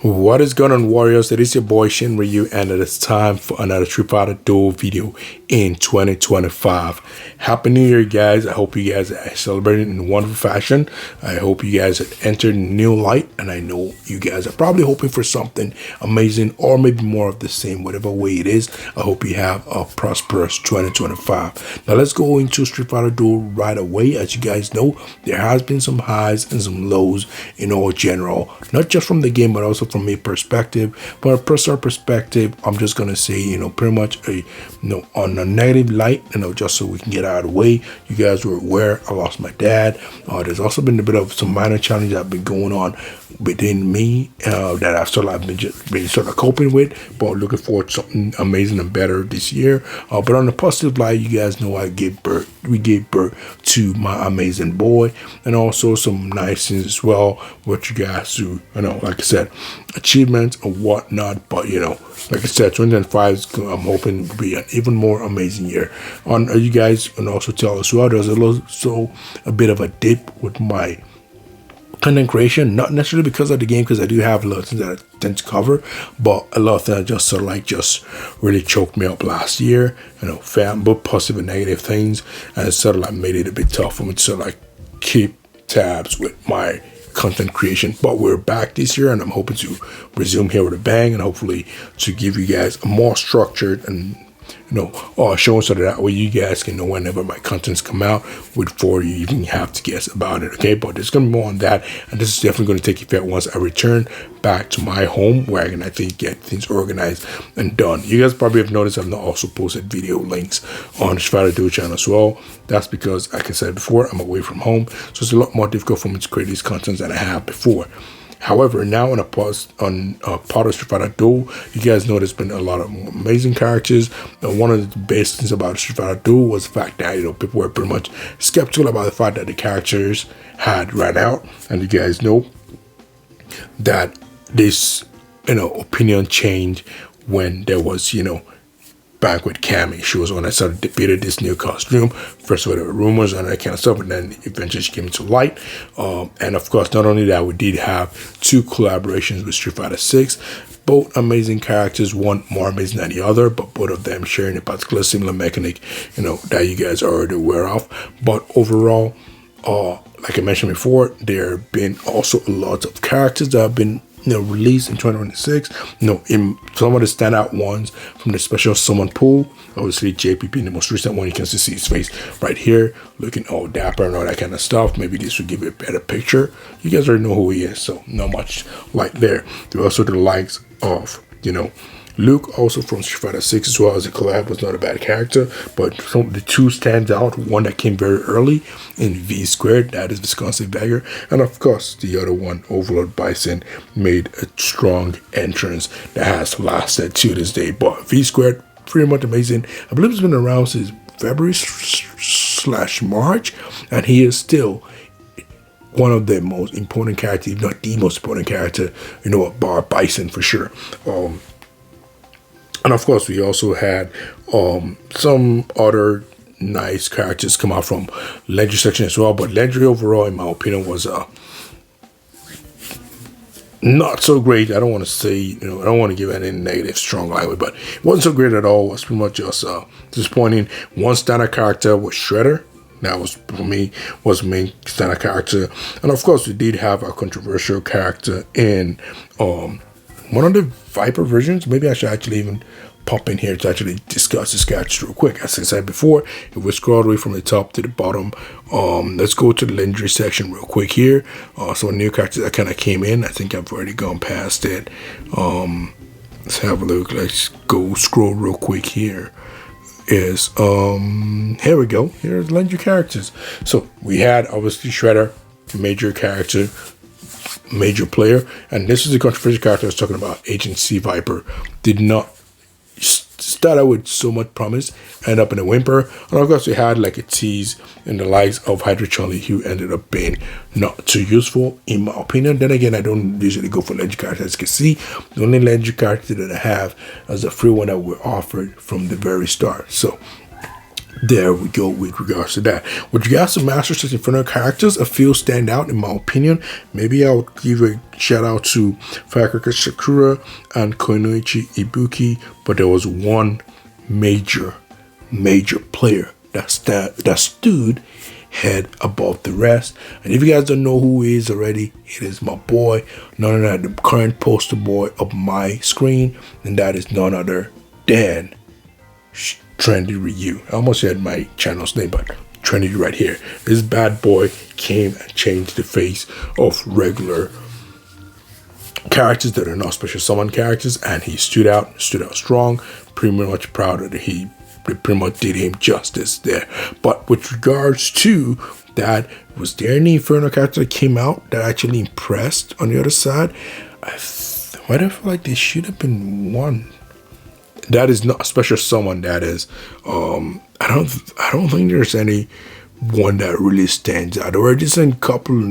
What is going on, Warriors? It is your boy Shin Ryu, and it is time for another Street Fighter Duel video in 2025. Happy New Year, guys. I hope you guys are celebrating in a wonderful fashion. I hope you guys have entered new light, and I know you guys are probably hoping for something amazing or maybe more of the same, whatever way it is. I hope you have a prosperous 2025. Now, let's go into Street Fighter Duel right away. As you guys know, there has been some highs and some lows in all general, not just from the game, but also from a perspective. But a personal perspective, I'm just gonna say, pretty much on a negative light, just so we can get out of the way. You guys were aware I lost my dad. There's also been a bit of some minor challenges that have been going on within me that I've been sort of coping with, but looking forward to something amazing and better this year. But on the positive light, you guys know we gave birth to my amazing boy, and also some nice things as well, what you guys do, like I said, achievements and whatnot. But like I said, 2025 is, I'm hoping to be an even more amazing year. On you guys can also tell as well, there's a bit of a dip with my content creation, not necessarily because of the game, because I do have a lot of things that I tend to cover, but a lot of things just really choked me up last year. Found both positive and negative things, and it sort of like made it a bit tough for me to sort of like keep tabs with my content creation. But we're back this year, and I'm hoping to resume here with a bang, and hopefully to give you guys a more structured and showing so that way you guys can know whenever my contents come out before you even have to guess about it. Okay, but there's gonna be more on that, and this is definitely going to take effect once I return back to my home, where I can actually get things organized and done. You guys probably have noticed I've not also posted video links on the Street Fighter Duel channel as well. That's because, like I said before, I'm away from home, so it's a lot more difficult for me to create these contents than I have before. However, now on a part of Street Fighter Duel, you guys know there's been a lot of amazing characters. And one of the best things about Street Fighter Duel was the fact that people were pretty much skeptical about the fact that the characters had ran out, and you guys know that this opinion changed when there was back with Cammy. She was when I started debated this new costume. First of all, there were rumors and that kind of stuff, and then eventually she came into light. And of course, not only that, we did have two collaborations with Street Fighter 6. Both amazing characters, one more amazing than the other, but both of them sharing a particular similar mechanic, that you guys are already aware of. But overall, like I mentioned before, there have been also a lot of characters that have been released in 2026. In some of the standout ones from the special summon pool, obviously JPP, the most recent one, you can still see his face right here, looking all dapper and all that kind of stuff. Maybe this will give you a better picture. You guys already know who he is, so not much like there. There are also the likes of Luke, also from Street Fighter 6 as well, as a collab, was not a bad character, but the two stands out. One that came very early in V Squared, that is Wisconsin Bagger, and of course the other one, Overlord Bison, made a strong entrance that has lasted to this day. But V Squared, pretty much amazing. I believe it's been around since February/March, and he is still one of the most important characters, if not the most important character, bar Bison for sure. And of course, we also had some other nice characters come out from Legendary section as well. But Legendary overall, in my opinion, was not so great. I don't want to say, I don't want to give any negative strong language, but it wasn't so great at all. It was pretty much just disappointing. One standard character was Shredder. That was, for me, was main standard character. And of course, we did have a controversial character in one of the Viper versions. Maybe I should actually even pop in here to actually discuss this character real quick. As I said before, if we scroll all the way from the top to the bottom, let's go to the legendary section real quick here. So a new character that kind of came in. I think I've already gone past it. Let's have a look. Let's go scroll real quick here. Here we go. Here's legendary characters. So we had obviously Shredder, major character, major player, and this is the controversial character I was talking about. Agent C Viper did not start out with so much promise, end up in a whimper, and of course we had like a tease in the likes of Hydra Chun-Li, who ended up being not too useful in my opinion. Then again, I don't usually go for legendary characters. As you can see, the only legendary character that I have is a free one that were offered from the very start. So there we go with regards to that. With regards to Master System Inferno characters, a few stand out in my opinion. Maybe I would give a shout out to Firecracker Sakura and Koinoichi Ibuki, but there was one major player that stood head above the rest. And if you guys don't know who he is already, it is my boy, none other than the current poster boy of my screen, and that is none other than Trendy Ryu. I almost said my channel's name, but Trendy right here. This bad boy came and changed the face of regular characters that are not special summon characters, and he stood out strong. Pretty much proud that they pretty much did him justice there. But with regards to that, was there any Inferno character that came out that actually impressed on the other side? I feel like there should have been one. That is not a special summon. That is, I don't think there's any one that really stands out. There were a decent couple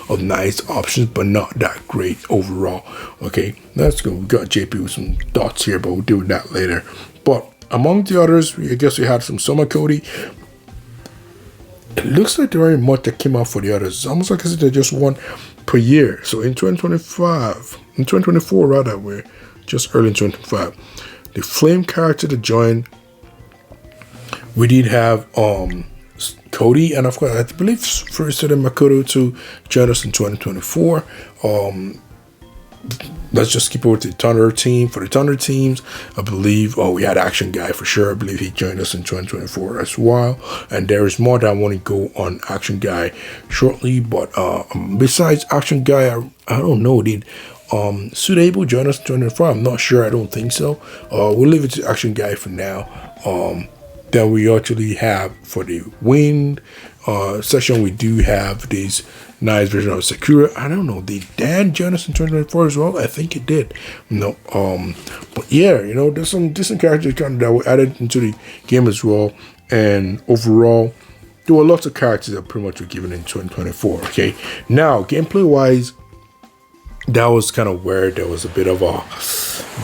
of nice options, but not that great overall. Okay, let's go. We got JP with some thoughts here, but we'll do that later. But among the others, I guess we had some Summer Cody. It looks like there ain't much that came out for the others. It's almost like they're just one per year. So in 2024 rather, we're just early in 2025. The Flame character to join, we did have Cody, and of course I believe first of Makoto to join us in 2024. Let's just keep it with the Thunder team. For the Thunder teams, I believe we had Action Guy for sure. I believe he joined us in 2024 as well. And there is more that I want to go on Action Guy shortly. But besides Action Guy, I don't know. Did Suitable join us in 2024? I'm not sure. I don't think so. We'll leave it to Action Guy for now. Then we actually have for the Wind session, we do have this nice version of Sakura. I don't know, did Dan join us in 2024 as well? I think it did. No, but yeah, there's some decent characters that were added into the game as well. And overall, there were lots of characters that pretty much were given in 2024. Okay, now gameplay wise, that was kind of where there was a bit of a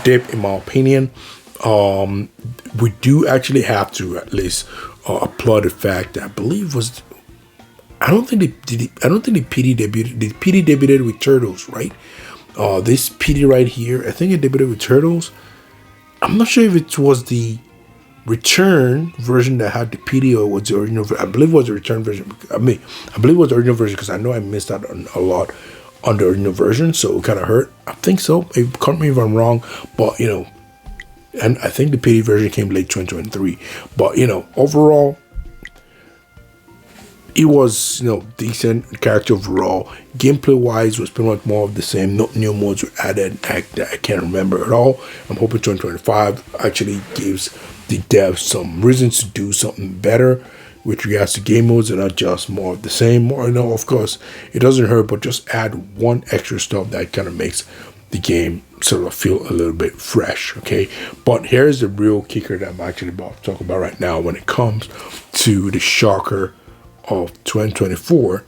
dip in my opinion. We do actually have to at least applaud the fact that I believe I don't think the PD debuted. The PD debuted with Turtles, right? This PD right here, I think it debuted with Turtles. I'm not sure if it was the return version that had the PD or was the original. I believe it was the return version. I believe it was the original version because I know I missed out on a lot on the original version, so it kind of hurt. I think so. Correct me if I'm wrong, but and I think the PD version came late 2023. But overall, it was decent character overall. Gameplay wise was pretty much more of the same. No new modes were added that I can't remember at all. I'm hoping 2025 actually gives the devs some reasons to do something better with regards to game modes and not just more of the same. More, of course, it doesn't hurt, but just add one extra stuff that kind of makes the game sort of feel a little bit fresh. Okay, but here's the real kicker that I'm actually about to talk about right now when it comes to the shocker of 2024,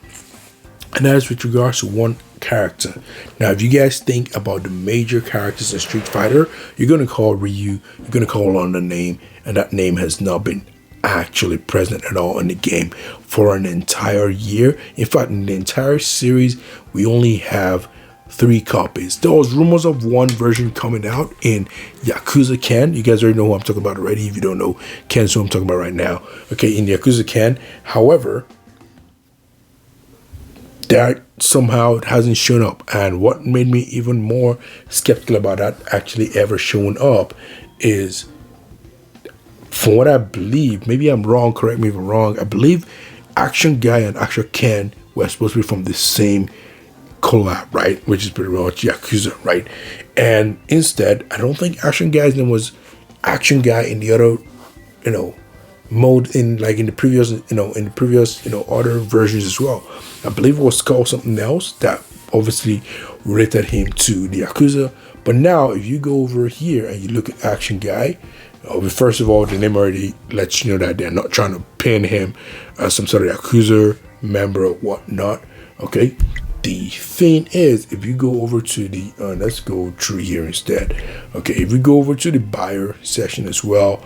and that is with regards to one character. Now, if you guys think about the major characters in Street Fighter, you're going to call Ryu, you're going to call on the name, and that name has not been actually present at all in the game for an entire year. In fact, in the entire series, we only have 3 copies. There was rumors of one version coming out in Yakuza Ken. You guys already know who I'm talking about already. If you don't know, Ken's who I'm talking about right now. Okay, in Yakuza Ken. However, that somehow hasn't shown up. And what made me even more skeptical about that actually ever showing up is, from what I believe, maybe I'm wrong, correct me if I'm wrong, I believe Action Guy and Action Ken were supposed to be from the same collab, right? Which is pretty much Yakuza, right? And instead, I don't think Action Guy's name was Action Guy in the other, mode in the previous, other versions as well. I believe it was called something else that obviously related him to the Yakuza. But now, if you go over here and you look at Action Guy, first of all, the name already lets you know that they're not trying to pin him as some sort of Yakuza member or whatnot. Okay. The thing is, if you go over to the, let's go through here instead. Okay, if we go over to the buyer section as well,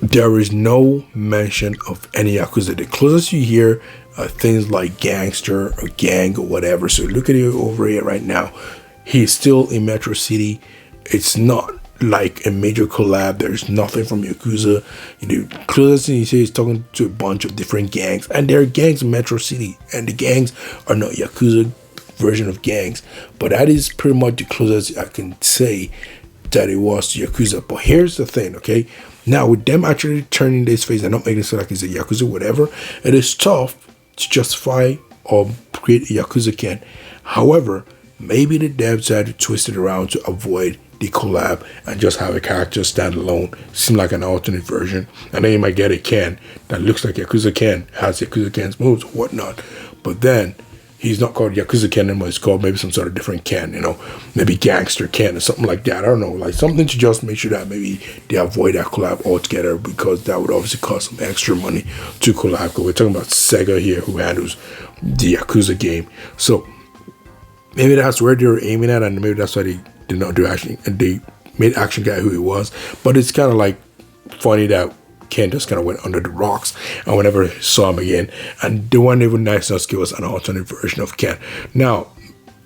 there is no mention of any Yakuza. The closest you hear are things like gangster or gang or whatever. So look at it over here right now. He's still in Metro City. It's not like a major collab. There's nothing from Yakuza. The closest thing you see is talking to a bunch of different gangs. And there are gangs in Metro City. And the gangs are not Yakuza version of gangs. But that is pretty much the closest I can say that it was to Yakuza. But here's the thing, okay? Now, with them actually turning this face and not making it sound like it's a Yakuza, whatever, it is tough to justify or create a Yakuza Ken. However, maybe the devs had to twist it around to avoid the collab and just have a character stand alone, seem like an alternate version. And then you might get a Ken that looks like Yakuza Ken, has Yakuza Ken's moves or whatnot. But then he's not called Yakuza Ken anymore. It's called maybe some sort of different Ken, you know, maybe Gangster Ken or something like that. I don't know, like something to just make sure that maybe they avoid that collab altogether, because that would obviously cost some extra money to collab. Because we're talking about Sega here, who handles the Yakuza game. So maybe that's where they were aiming at, and maybe that's why they did not do action, and they made Action Guy who he was. But it's kind of like funny that Ken just kind of went under the rocks, and whenever I saw him again, and the one even nice enough give us an alternate version of Ken. Now,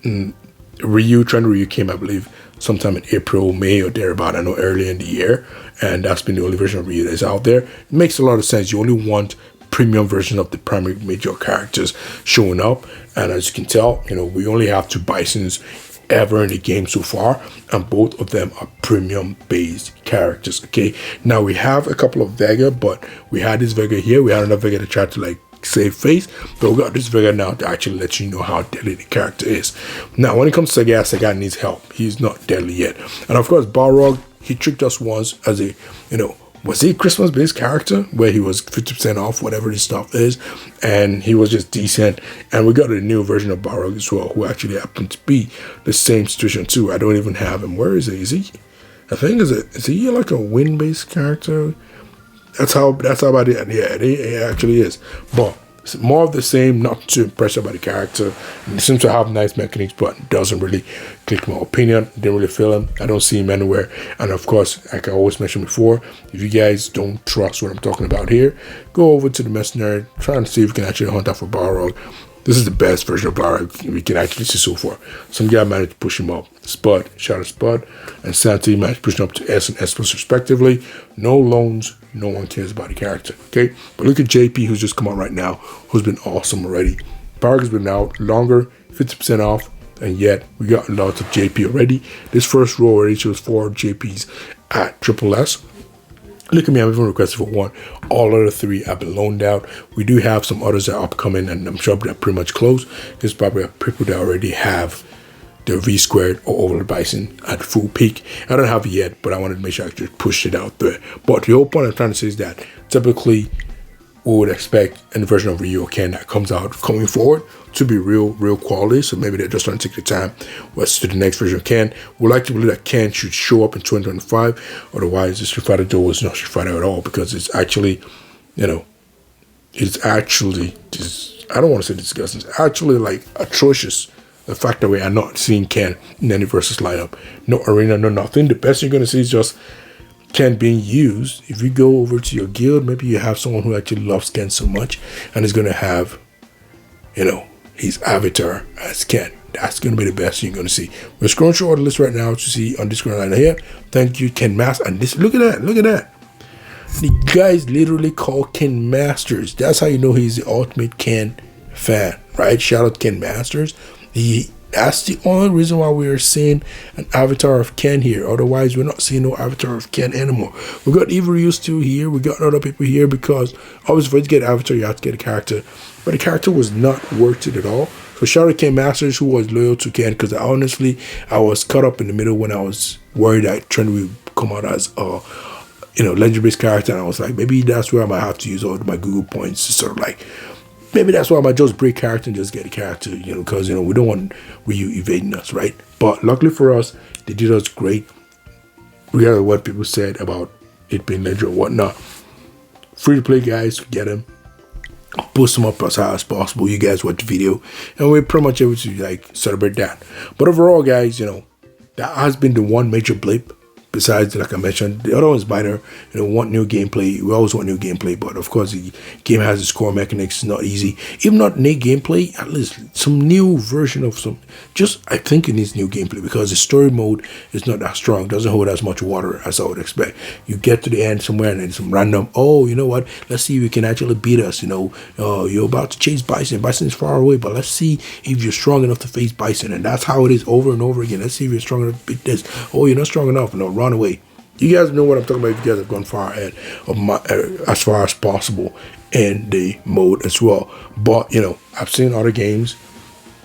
Trend Ryu came, I believe, sometime in April, May, or thereabout. I know earlier in the year, and that's been the only version of Ryu that's out there. It makes a lot of sense. You only want premium version of the primary major characters showing up, and as you can tell, you know, we only have 2 Bisons ever in the game so far, and both of them are premium based characters. Okay, now we have a couple of Vega, but we had this Vega here, we had another Vega to try to like save face, but we got this Vega now to actually let you know how deadly the character is. Now when it comes to Sega needs help. He's not deadly yet. And of course Balrog, he tricked us once as a, you know, was he a Christmas based character where he was 50% off whatever this stuff is, and he was just decent. And we got a new version of Balrog as well, who actually happened to be the same situation too. I don't even have him. Where is he? Is he, I think, is he like a win based character? That's how about it. Yeah, it actually is. But it's more of the same, not too impressed by the character. And it seems to have nice mechanics, but doesn't really click my opinion. Didn't really feel him. I don't see him anywhere. And of course, like I always mentioned before, if you guys don't trust what I'm talking about here, go over to the Mercenary, try and see if you can actually hunt out for Balrog. This is the best version of Balrog we can actually see so far. Some guy managed to push him up. Spud, shout out Spud, and Santi managed to push him up to S and S plus respectively. No loans, no one cares about the character. Okay, but look at JP, who's just come out right now, who's been awesome already. Balrog has been out longer, 50% off, and yet we got lots of JP already. This first row already shows 4 JPs at Triple S. Look at me, I've even requested for 1. All other 3 have been loaned out. We do have some others that are upcoming, and I'm sure they're pretty much close. There's probably people that already have their V squared or Oval Bison at full peak. I don't have it yet, but I wanted to make sure I just pushed it out there. But the whole point I'm trying to say is that typically we would expect any version of Ryu or Ken that comes out coming forward to be real quality. So maybe they're just trying to take the time to the next version of Ken. We'd like to believe that Ken should show up in 2025. Otherwise, the Street Fighter Duel is not Street Fighter at all, because it's actually, you know, it's actually, I don't want to say disgusting, it's actually like atrocious. The fact that we are not seeing Ken in any versus lineup. No arena, no nothing. The best you're going to see is just Ken being used. If you go over to your guild, maybe you have someone who actually loves Ken so much and is going to have, you know, his avatar as Ken. That's going to be the best you're going to see. We're scrolling through all the list right now to see on this screen line here. Thank you, Ken Masters. And this, look at that. Look at that. The guy's literally called Ken Masters. That's how you know he's the ultimate Ken fan, right? Shout out Ken Masters. That's the only reason why we are seeing an avatar of Ken here. Otherwise, we're not seeing no avatar of Ken anymore. We got Evil Ryu still here. We got other people here, because obviously for you to get an avatar, you have to get a character. But the character was not worth it at all. So shout out Ken Masters, who was loyal to Ken, because honestly, I was caught up in the middle when I was worried that Trend would come out as a, you know, legend-based character, and I was like, maybe that's where I might have to use all my Google points to sort of like, maybe that's why I might just break character and just get a character, you know, because, you know, we don't want Ryu evading us, right? But luckily for us, they did us great. Regardless of what people said about it being legend or whatnot. Free to play, guys, get them. I'll post them up as high as possible. You guys watch the video, and we're pretty much able to like celebrate that. But overall, guys, you know, that has been the one major blip besides, like I mentioned, the other one's minor. Want new gameplay. We always want new gameplay, but of course the game has its core mechanics. It's not easy. Even not new gameplay, at least some new version of some. Just I think it needs new gameplay because the story mode is not that strong. Doesn't hold as much water as I would expect. You get to the end somewhere and then some random. Oh, you know what? Let's see if you can actually beat us. You're about to chase Bison. Bison is far away, but let's see if you're strong enough to face Bison. And that's how it is over and over again. Let's see if you're strong enough to beat this. Oh, you're not strong enough. No, run away. You guys know what I'm talking about. If you guys have gone far ahead of as far as possible in the mode as well. But I've seen other games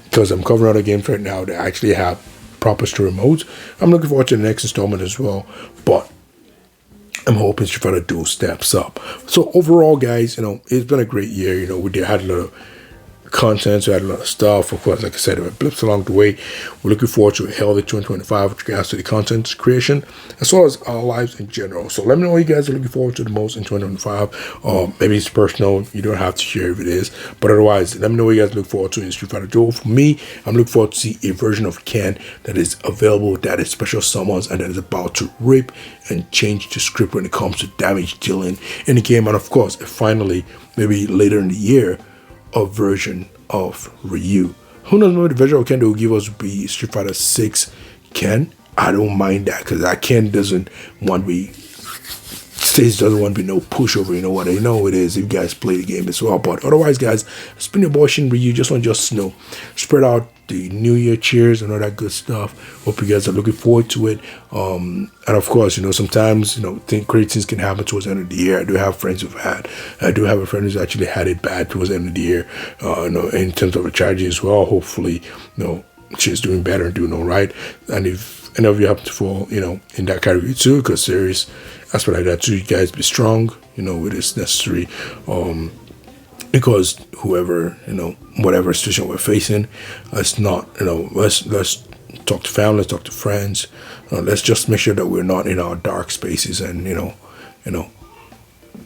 because I'm covering other games right now that actually have proper story modes. I'm looking forward to the next installment as well. But I'm hoping Street Fighter Duel steps up. So overall, guys, it's been a great year. We had a lot of content, so we had a lot of stuff. Of course, like I said, there were blips along the way. We're looking forward to a healthy 2025 with regards to the content creation as well as our lives in general. So let me know what you guys are looking forward to the most in 2025. Maybe it's personal. You don't have to share if it is. But otherwise, let me know what you guys look forward to in Street Fighter Duel. For me, I'm looking forward to see a version of Ken that is available, that is special summons, and that is about to rip and change the script when it comes to damage dealing in the game. And of course, finally, maybe later in the year, a version of Ryu. Who knows, maybe the version of Ken they will give us will be Street Fighter 6 Ken. I don't mind that because that Ken doesn't want to be stage doesn't want to be no pushover. You know what? I know it is if you guys play the game as well. But otherwise, guys, it's been your boy Shin Ryu. Just want to spread out the New Year cheers and all that good stuff. Hope you guys are looking forward to it. And of course, sometimes great things can happen towards the end of the year. I do have friends I do have a friend who's actually had it bad towards the end of the year. In terms of a tragedy as well. Hopefully, she's doing better and doing all right. And if any of you happen to fall, in that category too, because serious aspect like that too, you guys be strong. It is necessary. Because whoever, whatever situation we're facing, let's not, let's talk to family, let's talk to friends. Let's just make sure that we're not in our dark spaces and,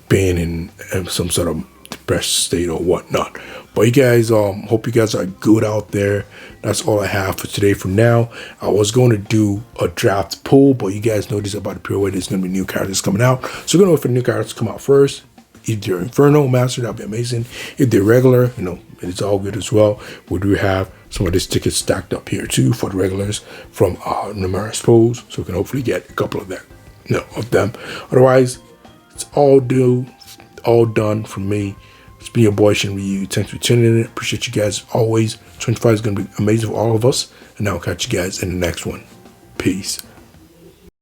being in some sort of depressed state or whatnot. But you guys, hope you guys are good out there. That's all I have for today. For now, I was going to do a draft poll, but you guys know this about the period where there's going to be new characters coming out. So we're going to wait for the new characters to come out first. If they're Inferno Master, that'd be amazing. If they're regular, it's all good as well. We do have some of these tickets stacked up here too for the regulars from our numerous polls, so we can hopefully get a couple of them. Of them. Otherwise, it's all done from me. It's been your boy Shin Ryu. Thanks for tuning in. Appreciate you guys always. 25 is gonna be amazing for all of us, and I'll catch you guys in the next one. Peace.